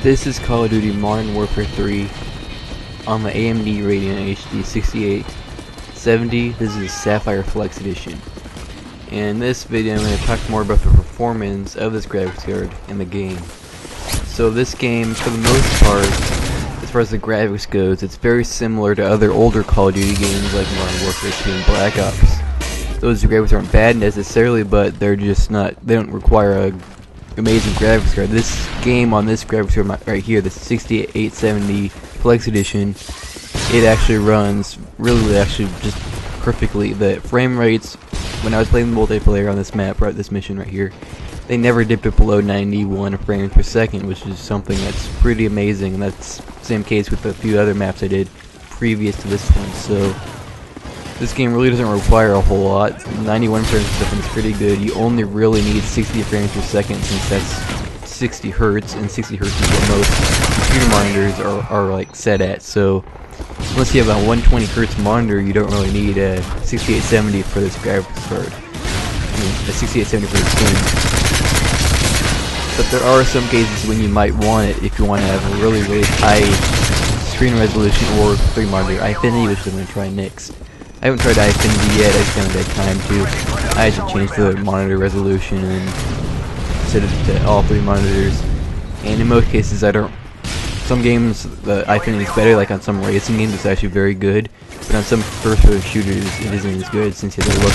This is Call of Duty Modern Warfare 3 on the AMD Radeon HD 6870. This is Sapphire Flex Edition. In this video I'm going to talk more about the performance of this graphics card in the game. So this game, for the most part, as far as the graphics goes, it's very similar to other older Call of Duty games like Modern Warfare 2 and Black Ops. Those graphics aren't bad necessarily, but they're just not, they don't require a amazing graphics card. This game on this graphics card right here, the 6870 Flex Edition, it actually runs really actually just perfectly. The frame rates, when I was playing the multiplayer on this map, right, this mission right here, they never dipped it below 91 frames per second, which is something that's pretty amazing. And that's the same case with a few other maps I did previous to this one. So this game really doesn't require a whole lot. 91 frames per second is pretty good. You only really need 60 frames per second since that's 60 hertz, and 60 hertz is what most computer monitors are like set at. So unless you have a 120 hertz monitor, you don't really need a 6870 for this graphics card. I mean, a 6870 for this game. But there are some cases when you might want it if you want to have a really high screen resolution or 3 monitor Infinity, which I'm going to try next. I haven't tried Infinity yet, I just haven't had time to. I had to change the monitor resolution and set it to all 3 monitors. And in most cases I don't. Some games the Infinity is better, like on some racing games it's actually very good. But on some first-person shooters it isn't as good, since you have to look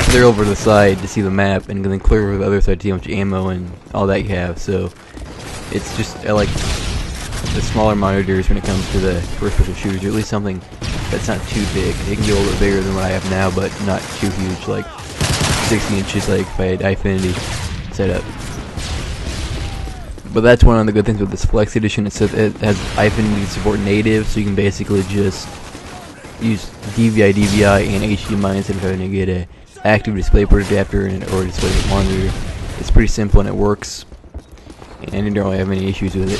clear over the side to see the map, and then clear over the other side to see how much ammo and all that you have. So it's just, I like the smaller monitors when it comes to the first-person shooters, or at least something that's not too big. It can get a little bit bigger than what I have now, but not too huge, like 60 inches like if I had Infinity set up. But that's one of the good things with this Flex Edition. It says it has Infinity support native, so you can basically just use DVI, and HDMI instead of having to get a active DisplayPort adapter or a DisplayPort monitor. It's pretty simple and it works, and I didn't really have any issues with it.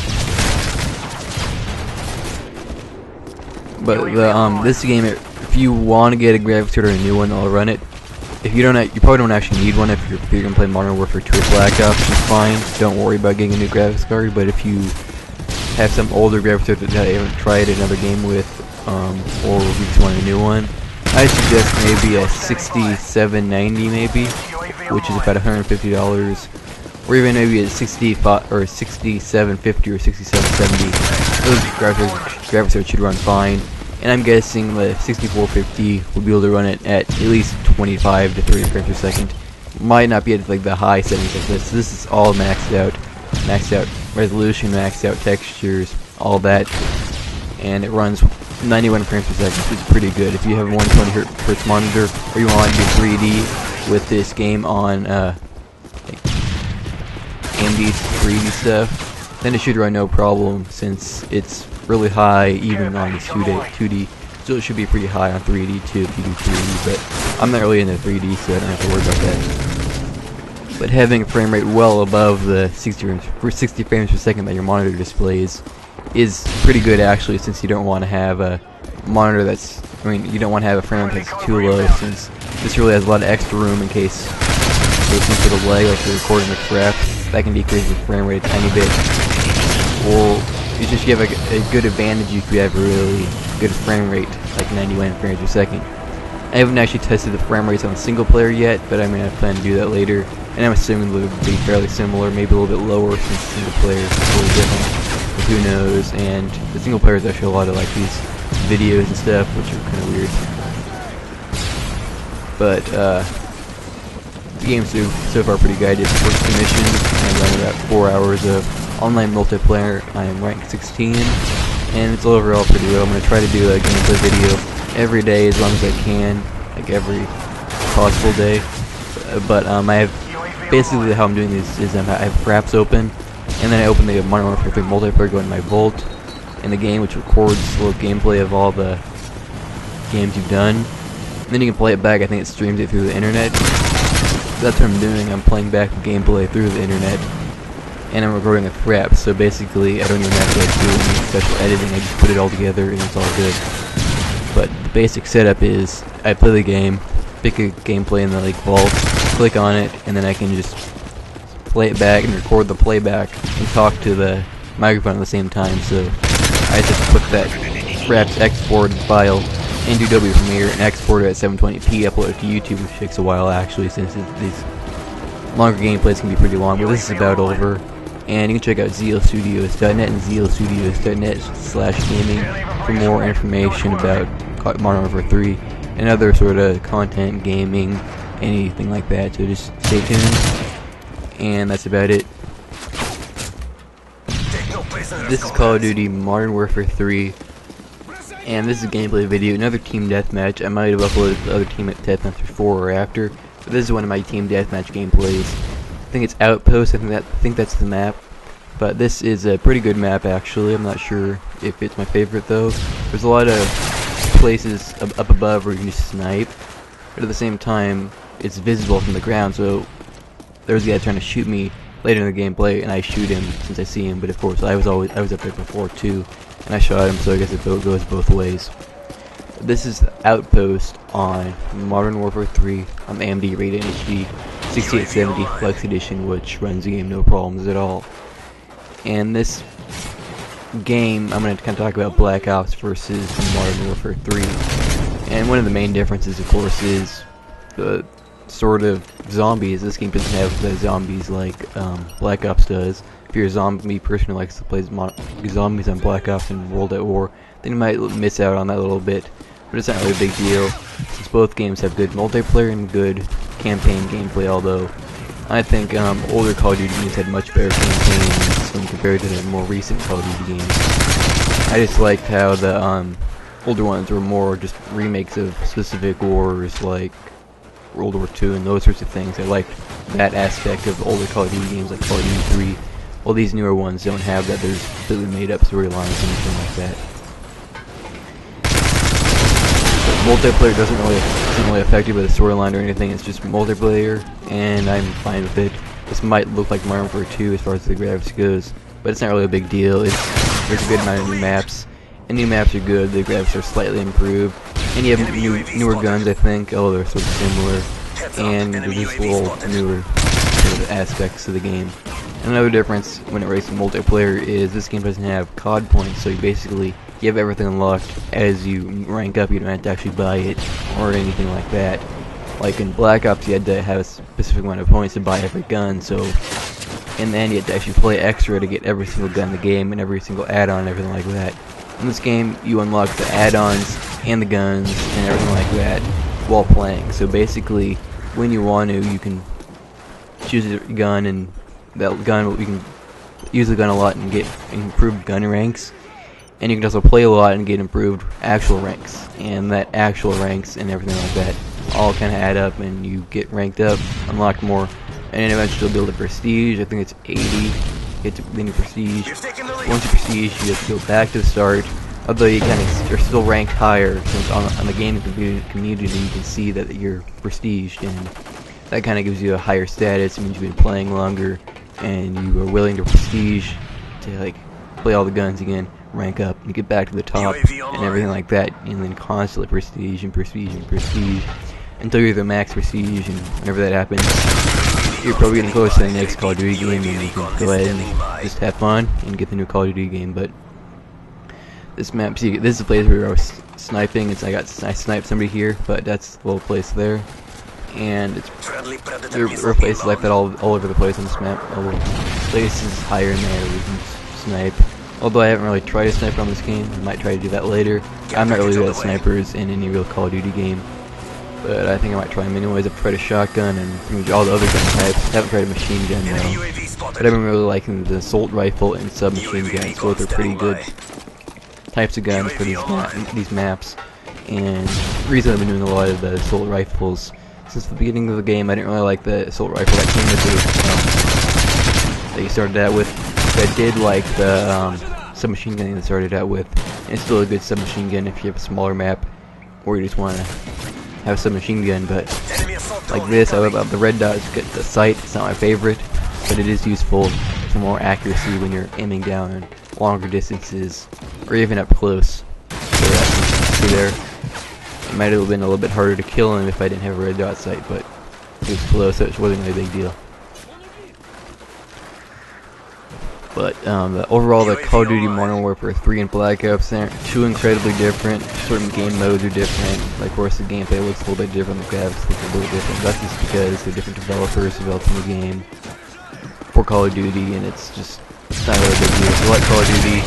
But this game, if you want to get a graphics card or a new one, I'll run it. If you don't, you probably don't actually need one. If you're gonna play Modern Warfare 2 or Black Ops, it's fine. Don't worry about getting a new graphics card. But if you have some older graphics card that you haven't tried another game with, or you just want a new one, I suggest maybe a 6790 maybe, which is about $150, or even maybe a 65 or 6750 or 6770. Those graphics cards should run fine, and I'm guessing the 6450 will be able to run it at least 25 to 30 frames per second. Might not be at like the high settings like this. This is all maxed out resolution, maxed out textures, all that, and it runs 91 frames per second, which is pretty good. If you have a 120 hertz monitor, or you want to do 3D with this game on AMD 3D stuff, then it should run no problem, since it's really high even on this 2D. So it should be pretty high on 3D too if you do 3D, but I'm not really into 3D, so I don't have to worry about that. But having a frame rate well above the 60 frames per second that your monitor displays is pretty good actually, since you don't want to have a monitor that's, you don't want to have a frame rate that's too low, since this really has a lot of extra room in case there's some sort of lag, like you're recording the crap. That can decrease the frame rate a tiny bit. Or you just give a good advantage if you have a really good frame rate, like 91 frames per second. I haven't actually tested the frame rates on single player yet, but I plan to do that later. And I'm assuming they would be fairly similar, maybe a little bit lower since single player is a little different. But who knows? And the single player is actually a lot of like these videos and stuff, which are kind of weird. But the game's so far pretty good. It's first missions, and I run about 4 hours of online multiplayer. I am rank 16, and it's overall pretty well. I'm going to try to do a gameplay video every day as long as I can, like every possible day. But I have, basically how I'm doing this is I have fraps open, and then I open the Modern Warfare 3 multiplayer, go into my vault in the game, which records a little gameplay of all the games you've done. And then you can play it back. I think it streams it through the internet. That's what I'm doing. I'm playing back the gameplay through the internet, and I'm recording a frap. So basically, I don't even have to do any special editing. I just put it all together, and it's all good. But the basic setup is I play the game, pick a gameplay in the vault, click on it, and then I can just play it back and record the playback and talk to the microphone at the same time, so I just put that wrapped export file into Adobe Premiere and export it at 720p, upload it to YouTube, which takes a while actually, since these longer gameplays can be pretty long, but this is about over. And you can check out zealstudios.net and zealstudios.net/gaming for more information about Modern Warfare 3 and other sort of content, gaming, anything like that, so just stay tuned. And that's about it. This is Call of Duty Modern Warfare 3, and this is a gameplay video, another Team Deathmatch. I might have uploaded the other Team Deathmatch before or after, but this is one of my Team Deathmatch gameplays. I think it's Outpost, I think that's the map, but this is a pretty good map actually. I'm not sure if it's my favorite though. There's a lot of places up above where you can just snipe, but at the same time it's visible from the ground, so there's a guy trying to shoot me later in the gameplay, and I shoot him since I see him, but of course I was up there before too, and I shot him, so I guess it goes both ways. This is Outpost on Modern Warfare 3 on the AMD Radeon HD 6870 Flex Edition, which runs the game no problems at all. And this game, I'm going to kind of talk about Black Ops versus Modern Warfare 3. And one of the main differences, of course, is the sort of zombies. This game doesn't have the zombies like Black Ops does. If you're a zombie person who likes to play zombies on Black Ops and World at War, then you might miss out on that a little bit. But it's not really a big deal, since both games have good multiplayer and good campaign gameplay, although I think older Call of Duty games had much better campaigns when compared to the more recent Call of Duty games. I just liked how the older ones were more just remakes of specific wars like World War II and those sorts of things. I liked that aspect of older Call of Duty games like Call of Duty 3. Well, these newer ones don't have that. There's completely made up storylines and anything like that. Multiplayer isn't really affected by the storyline or anything. It's just multiplayer, and I'm fine with it. This might look like Modern Warfare 2 as far as the graphics goes, but it's not really a big deal. There's a good amount of new maps, and new maps are good. The graphics are slightly improved, and you have newer guns, I think. Oh, they're sort of similar, and there's just little newer sort of aspects of the game. Another difference when it relates to multiplayer is this game doesn't have COD points, so you have everything unlocked as you rank up. You don't have to actually buy it or anything like that. Like in Black Ops, you had to have a specific amount of points to buy every gun, so in the end you had to actually play extra to get every single gun in the game and every single add-on and everything like that. In this game, you unlock the add-ons and the guns and everything like that while playing. So basically, when you want to, you can choose a gun, and that gun, you can use the gun a lot and get improved gun ranks, and you can also play a lot and get improved actual ranks, and that actual ranks and everything like that all kind of add up, and you get ranked up, unlock more, and then eventually build a prestige. I think it's 80. Get to the new prestige. Once you prestige, you have to go back to the start. Although you're still ranked higher, since on the gaming community you can see that you're prestiged, and that kind of gives you a higher status. It means you've been playing longer, and you are willing to prestige to like play all the guns again, rank up, and get back to the top, and everything like that, and then constantly prestige and prestige and prestige until you're the max prestige. And whenever that happens, you're probably getting close to the next Call of Duty game, and you can go ahead and just have fun and get the new Call of Duty game. But this map, see, this is the place where I was sniping. I sniped somebody here, but that's the little place there. And there are places like that all over the place on this map. Places higher in there where you can snipe. Although I haven't really tried to snipe on this game, I might try to do that later. I'm not really good at snipers in any real Call of Duty game, but I think I might try them anyways. I've tried a shotgun and pretty much all the other gun types. I haven't tried a machine gun though, but I've been really liking the assault rifle and submachine guns. Both are pretty good types of guns for these maps, and the reason I've been doing a lot of the assault rifles since the beginning of the game. I didn't really like the assault rifle that came with it, that you started out with. But I did like the submachine gun that started out with, and it's still a good submachine gun if you have a smaller map or you just want to have a submachine gun. But like this, I love the red dot. The sight, it's not my favorite, but it is useful for more accuracy when you're aiming down on longer distances or even up close. So see there, it might have been a little bit harder to kill him if I didn't have a red dot sight, but it was close, so it wasn't really a big deal. But overall, the Call of Duty Modern Warfare 3 and Black Ops aren't too incredibly different. Certain game modes are different. Like, of course, the gameplay looks a little bit different, the graphics look a little different. That's just because they're different developers developing the game for Call of Duty, and it's not really a big deal. If you like Call of Duty,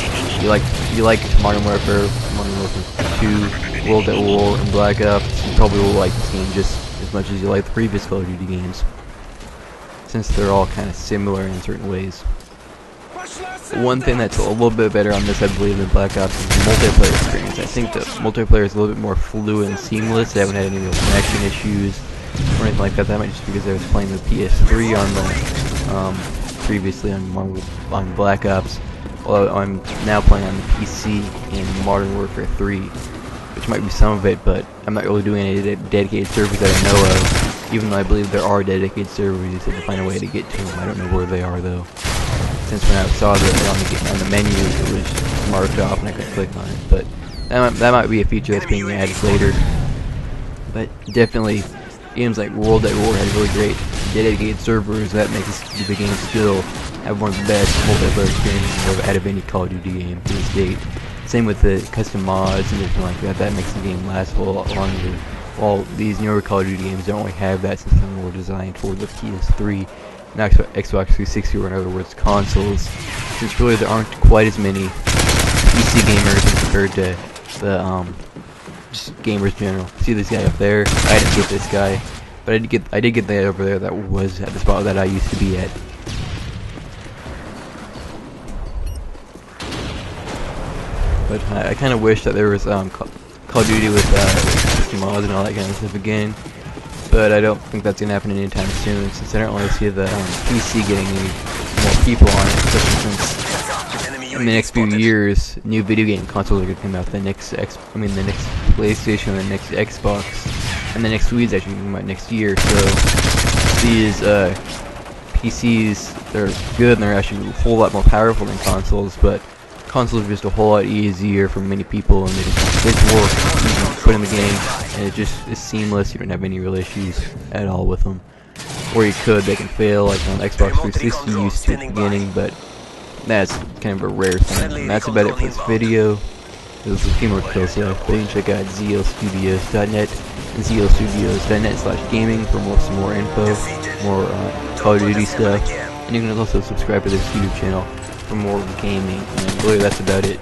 you like Modern Warfare 2, World at War, and Black Ops, you probably will like this game just as much as you like the previous Call of Duty games, since they're all kind of similar in certain ways. One thing that's a little bit better on this, I believe, than Black Ops is the multiplayer experience. I think the multiplayer is a little bit more fluid and seamless. They haven't had any real connection issues or anything like that. That might just be because I was playing the PS3 on the previously on Black Ops. Although I'm now playing on the PC in Modern Warfare 3, which might be some of it, but I'm not really doing any dedicated servers that I know of. Even though I believe there are dedicated servers, you just have to find a way to get to them. I don't know where they are though. Since when I saw that on the menu, it was marked off and I could click on it. But that might be a feature that's being added later. But definitely, games like World at War have really great dedicated servers that makes the game still have one of the best multiplayer experiences out of any Call of Duty game to this date. Same with the custom mods and everything like that. That makes the game last a whole lot longer. While these newer Call of Duty games don't really have that, since they're more designed for the PS3 and Xbox 360, or in other words, consoles. Since really there aren't quite as many PC gamers compared to the just gamers in general. See this guy up there? I didn't get this guy, but I did get the guy over there that was at the spot that I used to be at. But I kind of wish that there was Call of Duty with mods and all that kind of stuff again. But I don't think that's going to happen anytime soon, since I don't really see the PC getting any more people on it, especially since in the next few years, new video game consoles are going to come out. The next PlayStation, and the next Xbox, and the next Wii's actually coming out next year. So these PCs, they're good and they're actually a whole lot more powerful than consoles, but consoles are just a whole lot easier for many people, and they just work. You can put in the game, and it just is seamless. You don't have any real issues at all with them. Or you could, they can fail, like on Xbox 360 used to at the beginning, but that's kind of a rare thing. And that's about it for this video. This is Teamwork Kills, but you can check out zealstudios.net and zealstudios.net/gaming for some more info, more Call of Duty stuff, and you can also subscribe to this YouTube channel for more gaming. And really, that's about it.